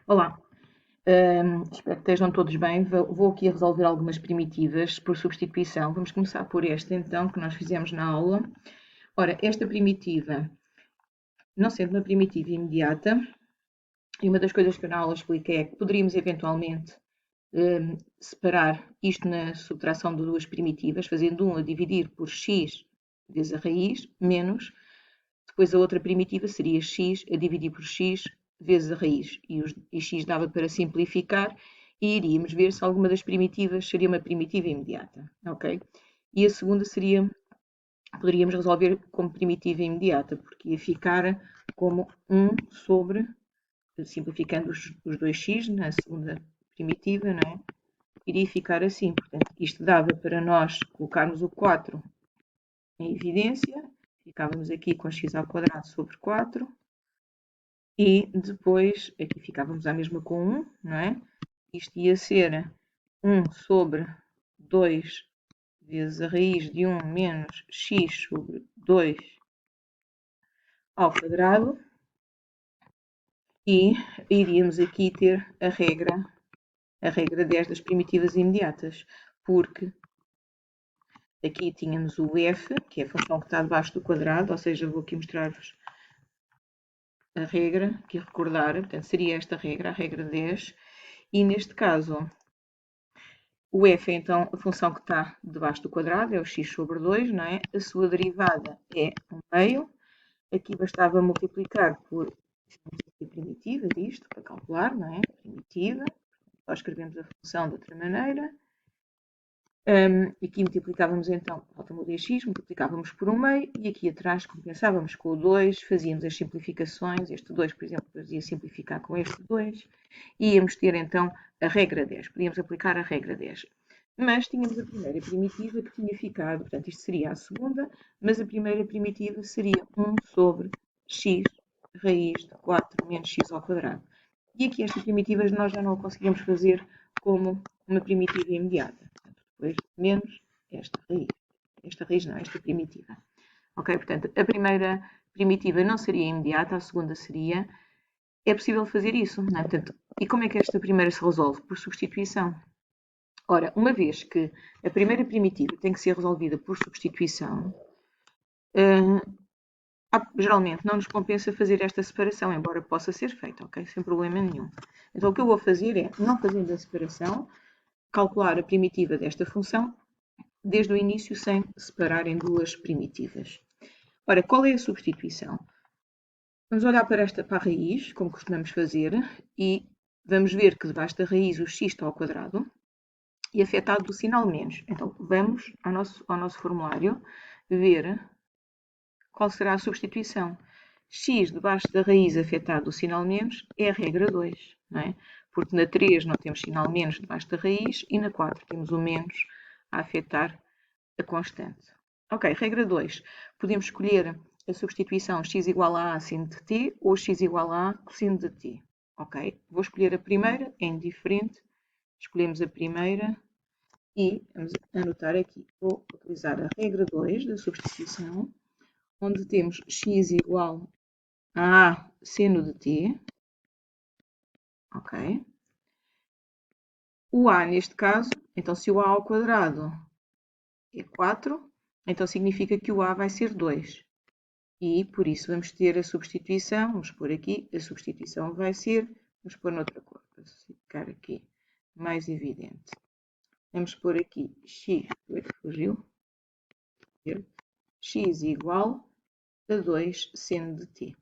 Olá, espero que estejam todos bem. Vou aqui resolver algumas primitivas por substituição. Vamos começar por esta então, que nós fizemos na aula. Ora, esta primitiva, não sendo uma primitiva imediata, e uma das coisas que eu na aula expliquei é que poderíamos eventualmente separar isto na subtração de duas primitivas, fazendo uma a dividir por x vezes a raiz, menos, depois a outra primitiva seria x a dividir por x vezes a raiz. E x dava para simplificar e iríamos ver se alguma das primitivas seria uma primitiva imediata, ok? E a segunda seria, poderíamos resolver como primitiva imediata, porque ia ficar como 1 sobre, simplificando os 2x na segunda primitiva, não é? Iria ficar assim, portanto, isto dava para nós colocarmos o 4 em evidência, ficávamos aqui com x ao quadrado sobre 4, e depois, aqui ficávamos à mesma com 1, não é? Isto ia ser 1 sobre 2 vezes a raiz de 1 menos x sobre 2 ao quadrado. E iríamos aqui ter a regra 10 das primitivas imediatas, porque aqui tínhamos o f, que é a função que está debaixo do quadrado, ou seja, vou aqui mostrar-vos a regra, aqui recordar, portanto, seria esta regra, a regra 10, e neste caso, o f é então a função que está debaixo do quadrado, é o x sobre 2, não é? A sua derivada é 1/2, aqui bastava multiplicar por a primitiva disto, para calcular, não é? Primitiva, só escrevemos a função de outra maneira. Aqui multiplicávamos então, falta-me o dx, multiplicávamos por 1/2 e aqui atrás compensávamos com o 2, fazíamos as simplificações, este 2, por exemplo, fazia simplificar com este 2, e íamos ter então a regra 10, podíamos aplicar a regra 10. Mas tínhamos a primeira primitiva que tinha ficado, portanto isto seria a segunda, mas a primeira primitiva seria 1 sobre x raiz de 4 menos x ao quadrado. E aqui esta primitiva nós já não a conseguimos fazer como uma primitiva imediata. Depois, menos esta raiz não, esta primitiva. Ok? Portanto, a primeira primitiva não seria imediata, a segunda seria. É possível fazer isso, não é? Portanto, e como é que esta primeira se resolve? Por substituição. Ora, uma vez que a primeira primitiva tem que ser resolvida por substituição, geralmente não nos compensa fazer esta separação, embora possa ser feita, ok? Sem problema nenhum. Então, o que eu vou fazer é, não fazendo a separação, calcular a primitiva desta função desde o início sem separar em duas primitivas. Ora, qual é a substituição? Vamos olhar para a raiz, como costumamos fazer, e vamos ver que debaixo da raiz o x está ao quadrado e afetado do sinal menos. Então, vamos ao nosso formulário ver qual será a substituição. X debaixo da raiz afetado do sinal menos é a regra 2, não é? Porque na 3 não temos sinal menos debaixo da raiz e na 4 temos o menos a afetar a constante. Ok, regra 2. Podemos escolher a substituição x igual a sino de t ou x igual a cossino de t. Ok, vou escolher a primeira, é indiferente. Escolhemos a primeira e vamos anotar aqui. Vou utilizar a regra 2 da substituição, onde temos x igual a seno de t. Ok. O a, neste caso, então se o a ao quadrado é 4, então significa que o a vai ser 2. E por isso vamos ter a substituição, vamos pôr aqui, a substituição vai ser, vamos pôr noutra cor, para ficar aqui mais evidente. Vamos pôr aqui x, fugiu, x igual a 2 seno de t.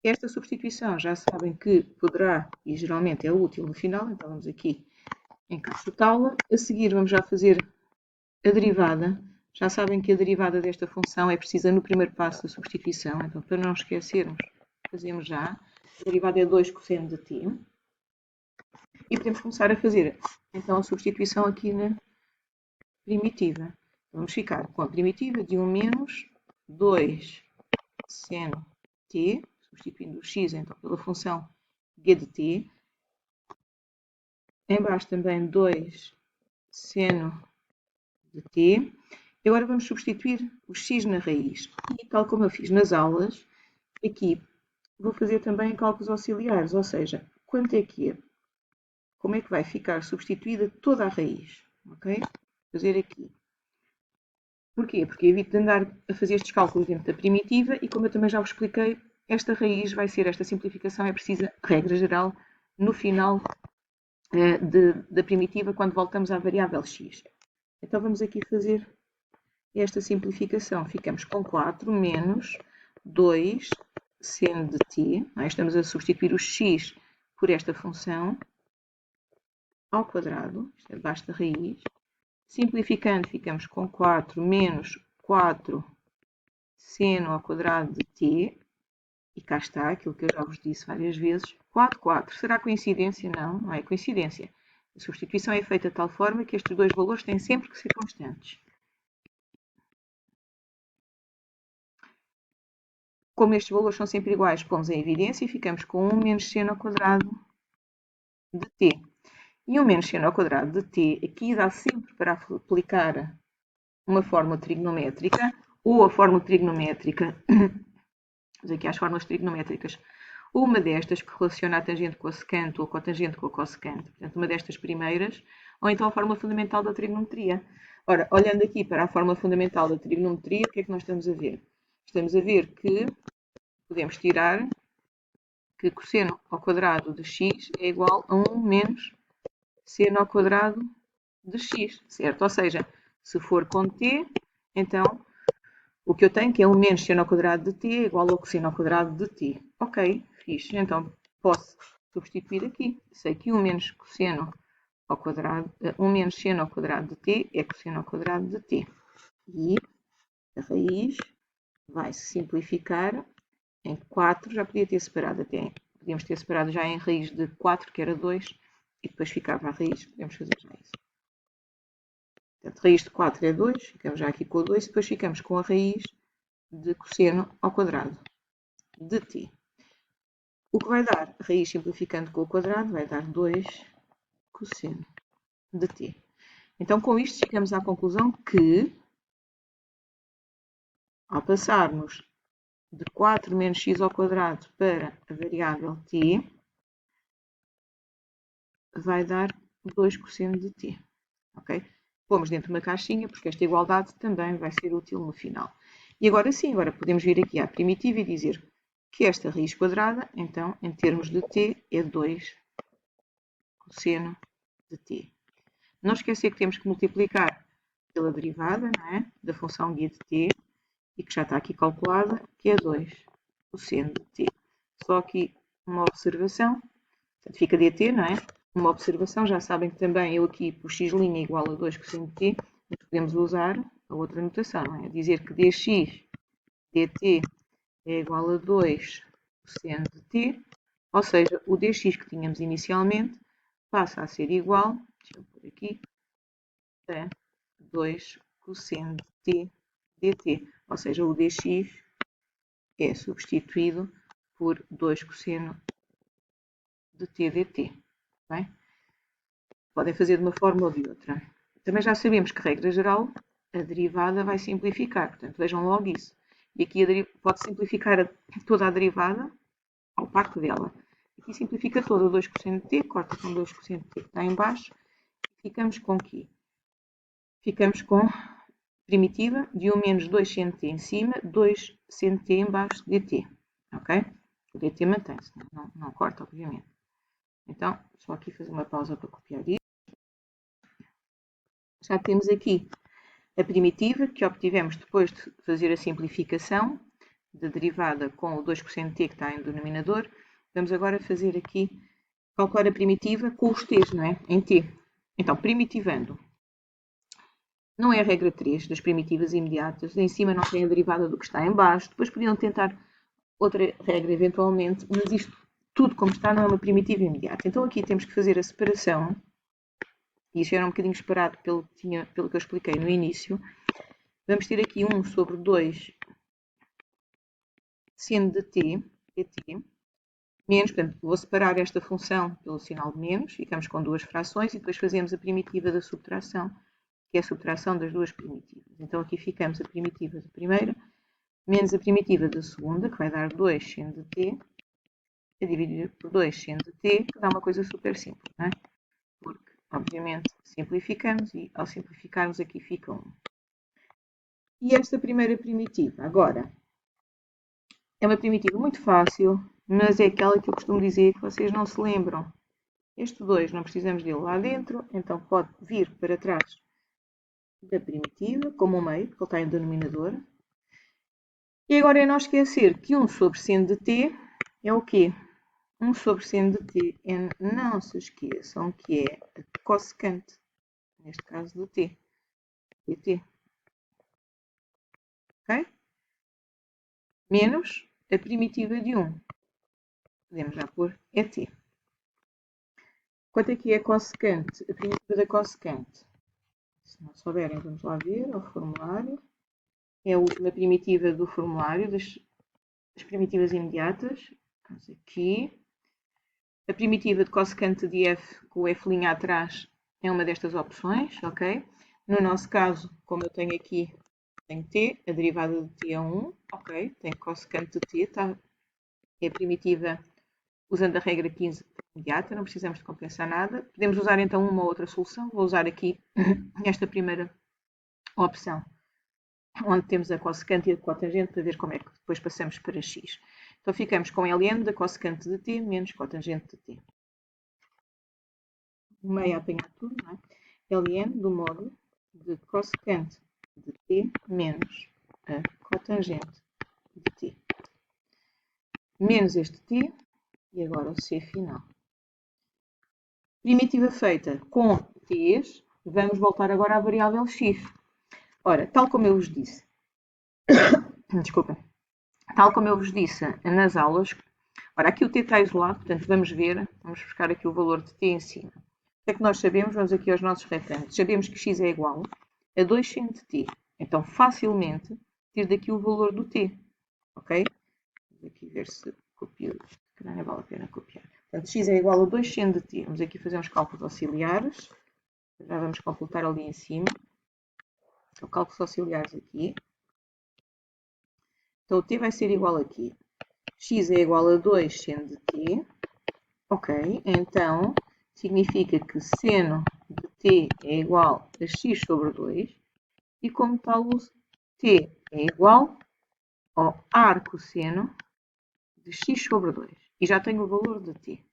Esta substituição já sabem que poderá, e geralmente é útil no final, então vamos aqui encaixotá-la. A seguir vamos já fazer a derivada. Já sabem que a derivada desta função é precisa no primeiro passo da substituição, então para não esquecermos, fazemos já. A derivada é 2 cosseno de t. E podemos começar a fazer então a substituição aqui na primitiva. Vamos ficar com a primitiva de 1 menos 2 seno t, substituindo o x então pela função g de t. Em baixo também 2 seno de t. E agora vamos substituir o x na raiz. E tal como eu fiz nas aulas, aqui vou fazer também cálculos auxiliares, ou seja, quanto é que é? Como é que vai ficar substituída toda a raiz? Ok? Vou fazer aqui. Porquê? Porque evito de andar a fazer estes cálculos dentro da primitiva e, como eu também já vos expliquei, esta raiz vai ser, esta simplificação é precisa, regra geral, no final da primitiva, quando voltamos à variável x. Então vamos aqui fazer esta simplificação. Ficamos com 4 menos 2 seno de t. Estamos a substituir o x por esta função ao quadrado, isto é debaixo da raiz. Simplificando, ficamos com 4 menos 4 seno ao quadrado de t. E cá está, aquilo que eu já vos disse várias vezes. 4, 4. Será coincidência? Não, não é coincidência. A substituição é feita de tal forma que estes dois valores têm sempre que ser constantes. Como estes valores são sempre iguais, pomos em evidência e ficamos com 1 menos seno ao quadrado de t. E 1 menos seno ao quadrado de t, aqui dá sempre para aplicar uma fórmula trigonométrica, ou a fórmula trigonométrica, vamos aqui às fórmulas trigonométricas, uma destas que relaciona a tangente com a secante ou a cotangente com a cossecante, portanto, uma destas primeiras, ou então a fórmula fundamental da trigonometria. Ora, olhando aqui para a fórmula fundamental da trigonometria, o que é que nós estamos a ver? Estamos a ver que podemos tirar que cosseno ao quadrado de x é igual a 1 menos seno ao quadrado de x, certo? Ou seja, se for com t, então o que eu tenho que é 1 menos seno ao quadrado de t é igual ao cosseno ao quadrado de t. Ok, fixe. Então posso substituir aqui. Sei que 1 menos cosseno ao quadrado, 1 menos seno ao quadrado de t é cosseno ao quadrado de t. E a raiz vai se simplificar em 4, já podia ter separado até, podíamos ter separado já em raiz de 4, que era 2, e depois ficava a raiz, podemos fazer já isso. Portanto, raiz de 4 é 2, ficamos já aqui com o 2, e depois ficamos com a raiz de cosseno ao quadrado de t. O que vai dar, a raiz simplificando com o quadrado, vai dar 2 cosseno de t. Então, com isto, chegamos à conclusão que, ao passarmos de 4 menos x ao quadrado para a variável t, vai dar 2 cosseno de t. Ok? Pomos dentro de uma caixinha, porque esta igualdade também vai ser útil no final. E agora sim, agora podemos vir aqui à primitiva e dizer que esta raiz quadrada, então, em termos de t, é 2 cosseno de t. Não esquecer que temos que multiplicar pela derivada, não é? Da função guia de t, e que já está aqui calculada, que é 2 cosseno de t. Só aqui uma observação, portanto fica dt, não é? Uma observação, já sabem que também eu aqui por x' é igual a 2 cosseno de t, mas podemos usar a outra notação, não é? Dizer que dx dt é igual a 2 cosseno de t, ou seja, o dx que tínhamos inicialmente passa a ser igual, deixa eu pôr aqui, a 2 cosseno de t dt, ou seja, o dx é substituído por 2 cosseno de t dt. Bem? Podem fazer de uma forma ou de outra. Também já sabemos que, regra geral, a derivada vai simplificar. Portanto, vejam logo isso. E aqui pode simplificar toda a derivada ao parte dela. Aqui simplifica toda 2 cosseno de t, corta com 2 cosseno de t que está em baixo. E ficamos com quê? Ficamos com primitiva de 1 menos 2 seno de t em cima, 2 seno de t em baixo dt. Ok? O dt mantém-se, não corta, obviamente. Então, só aqui fazer uma pausa para copiar isto. Já temos aqui a primitiva que obtivemos depois de fazer a simplificação da derivada com o 2 cosseno de t que está em denominador. Vamos agora fazer aqui, calcular a primitiva com os t's, não é? Em t. Então, primitivando. Não é a regra 3 das primitivas imediatas. Em cima não tem a derivada do que está em baixo. Depois podiam tentar outra regra eventualmente, mas isto tudo como está não é uma primitiva imediata. Então aqui temos que fazer a separação. E isto era um bocadinho esperado pelo que eu expliquei no início. Vamos ter aqui 1 sobre 2 seno de t, dt, menos, portanto, vou separar esta função pelo sinal de menos, ficamos com duas frações e depois fazemos a primitiva da subtração, que é a subtração das duas primitivas. Então aqui ficamos a primitiva da primeira, menos a primitiva da segunda, que vai dar 2 seno de t, a dividir por 2 sendo t, que dá uma coisa super simples, não é? Porque, obviamente, simplificamos e ao simplificarmos aqui fica 1. E esta primeira primitiva, agora, é uma primitiva muito fácil, mas é aquela que eu costumo dizer que vocês não se lembram. Este 2 não precisamos dele lá dentro, então pode vir para trás da primitiva, como o meio, porque ele está em denominador. E agora é não esquecer que 1 sobre seno de t é o quê? 1 sobre seno de t. Não se esqueçam que é a cossecante, neste caso do t. dt. Ok? Menos a primitiva de 1. Podemos já pôr é t. Quanto é que é a cossecante? A primitiva da cossecante. Se não souberem, vamos lá ver ao formulário. É a última primitiva do formulário, das primitivas imediatas. Vamos aqui. A primitiva de cossecante de f, com o f' atrás, é uma destas opções, ok? No nosso caso, como eu tenho aqui, tenho t, a derivada de t é 1, ok? Tenho cossecante de t, tá? É a primitiva usando a regra 15 imediata, não precisamos de compensar nada. Podemos usar então uma ou outra solução. Vou usar aqui esta primeira opção, onde temos a cossecante e a cotangente, para ver como é que depois passamos para x. Então ficamos com ln da cossecante de t menos cotangente de t. O meio a apanhar tudo, não é? ln do modo de cossecante de t menos a cotangente de t. Menos este t, e agora o c final. Primitiva feita com t's, vamos voltar agora à variável x. Ora, tal como eu vos disse, desculpa, tal como eu vos disse nas aulas, ora, aqui o t está isolado, portanto vamos ver, vamos buscar aqui o valor de t em cima. O que é que nós sabemos? Vamos aqui aos nossos retângulos. Sabemos que x é igual a 2 seno de t. Então, facilmente, tiro daqui o valor do t. Ok? Vamos aqui ver se copio. Que não vale a pena copiar. Portanto, x é igual a 2 seno de t. Vamos aqui fazer uns cálculos auxiliares. Já vamos completar ali em cima. Então, cálculos auxiliares aqui. Então, o t vai ser igual aqui. X é igual a 2 seno de t. Ok, então significa que seno de t é igual a x sobre 2. E como tal, o t é igual ao arcosseno de x sobre 2. E já tenho o valor de t.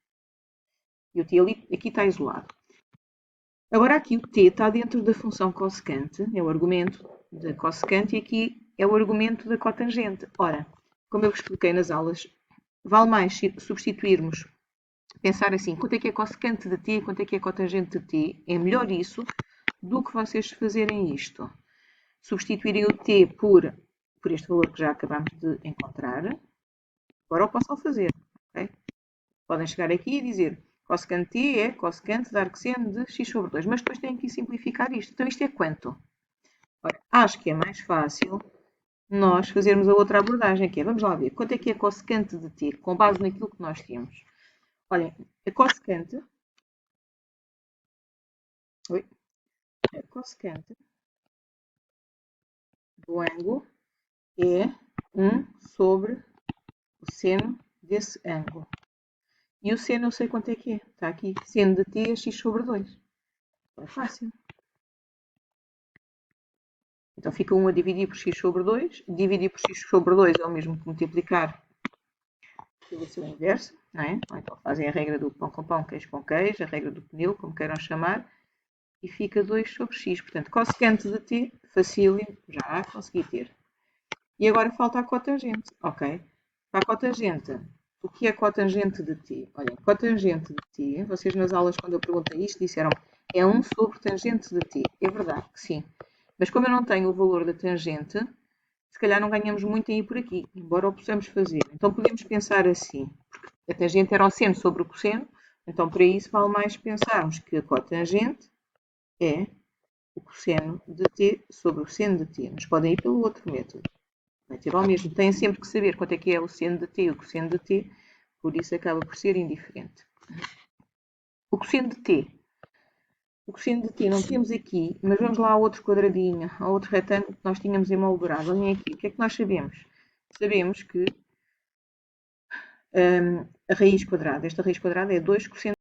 E o t aqui está isolado. Agora aqui o t está dentro da função cossecante, é o argumento da cossecante, e aqui é o argumento da cotangente. Ora, como eu vos expliquei nas aulas, vale mais substituirmos, pensar assim, quanto é que é cossecante de t, quanto é que é cotangente de t, é melhor isso do que vocês fazerem isto. Substituírem o t por este valor que já acabamos de encontrar. Agora o possam fazer. Okay? Podem chegar aqui e dizer cossecante t é cossecante de arcosseno de x sobre 2. Mas depois têm que simplificar isto. Então isto é quanto? Ora, acho que é mais fácil nós fazermos a outra abordagem, que é, vamos lá ver, quanto é que é cossecante de t, com base naquilo que nós temos. Olhem, a cossecante do ângulo é 1 sobre o seno desse ângulo. E o seno eu sei quanto é que é. Está aqui. Seno de t é x sobre 2. É fácil. Então fica 1 a dividir por x sobre 2. Dividir por x sobre 2 é o mesmo que multiplicar pelo seu inverso, não é? Então fazem a regra do pão com pão, queijo com queijo, a regra do pneu, como queiram chamar, e fica 2 sobre x. Portanto, cossecante de t, facílimo, já consegui ter. E agora falta a cotangente, ok? Para a cotangente, o que é cotangente de t? Olhem, cotangente de t, vocês nas aulas, quando eu perguntei isto, disseram é 1 sobre tangente de t. É verdade que sim. Mas como eu não tenho o valor da tangente, se calhar não ganhamos muito em ir por aqui, embora o possamos fazer. Então podemos pensar assim, porque a tangente era o seno sobre o cosseno, então para isso vale mais pensarmos que a cotangente é o cosseno de t sobre o seno de t. Mas podem ir pelo outro método. Vai ter ao mesmo. Têm sempre que saber quanto é que é o seno de t e o cosseno de t, por isso acaba por ser indiferente. O cosseno de t. O cosseno de t não temos aqui, mas vamos lá ao outro quadradinho, ao outro retângulo que nós tínhamos emoldurado. Olhem aqui, o que é que nós sabemos? Sabemos que a raiz quadrada. Esta raiz quadrada é 2 cosseno